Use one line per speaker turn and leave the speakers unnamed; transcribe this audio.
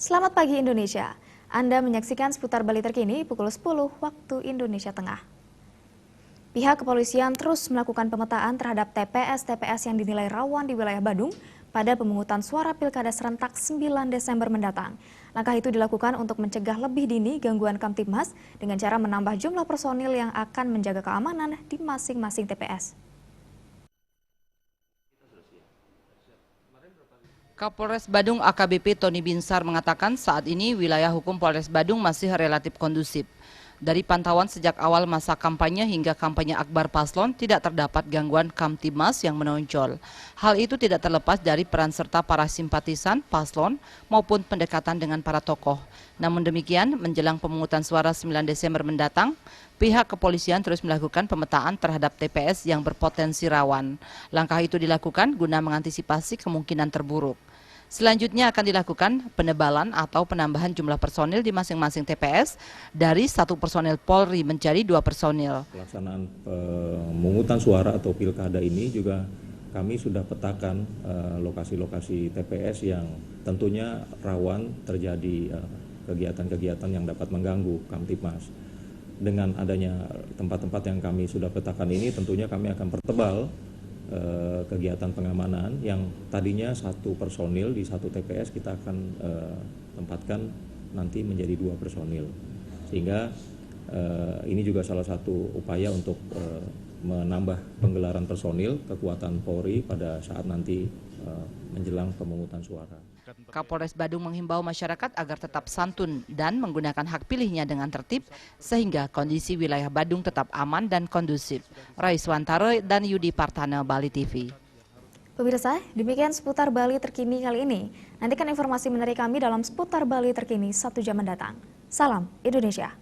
Selamat pagi Indonesia. Anda menyaksikan seputar Bali terkini pukul 10 waktu Indonesia Tengah. Pihak kepolisian terus melakukan pemetaan terhadap TPS-TPS yang dinilai rawan di wilayah Badung pada pemungutan suara Pilkada serentak 9 Desember mendatang. Langkah itu dilakukan untuk mencegah lebih dini gangguan Kamtibmas dengan cara menambah jumlah personil yang akan menjaga keamanan di masing-masing TPS.
Kapolres Badung AKBP Tony Binsar mengatakan saat ini wilayah hukum Polres Badung masih relatif kondusif. Dari pantauan sejak awal masa kampanye hingga kampanye akbar paslon tidak terdapat gangguan Kamtibmas yang menonjol. Hal itu tidak terlepas dari peran serta para simpatisan paslon maupun pendekatan dengan para tokoh. Namun demikian, menjelang pemungutan suara 9 Desember mendatang, pihak kepolisian terus melakukan pemetaan terhadap TPS yang berpotensi rawan. Langkah itu dilakukan guna mengantisipasi kemungkinan terburuk. Selanjutnya akan dilakukan penebalan atau penambahan jumlah personil di masing-masing TPS dari 1 personil Polri menjadi 2 personil.
Pelaksanaan pemungutan suara atau pilkada ini juga kami sudah petakan lokasi-lokasi TPS yang tentunya rawan terjadi kegiatan-kegiatan yang dapat mengganggu Kamtibmas. Dengan adanya tempat-tempat yang kami sudah petakan ini tentunya kami akan pertebal kegiatan pengamanan yang tadinya 1 personil di 1 TPS kita akan tempatkan nanti menjadi 2 personil. Sehingga ini juga salah satu upaya untuk menambah penggelaran personil kekuatan Polri pada saat nanti menjelang pemungutan suara.
Kapolres Badung menghimbau masyarakat agar tetap santun dan menggunakan hak pilihnya dengan tertib sehingga kondisi wilayah Badung tetap aman dan kondusif. Raiswantaro dan Yudi Partana, Bali TV.
Pemirsa, demikian seputar Bali terkini kali ini. Nantikan informasi menarik kami dalam seputar Bali terkini 1 jam mendatang. Salam Indonesia.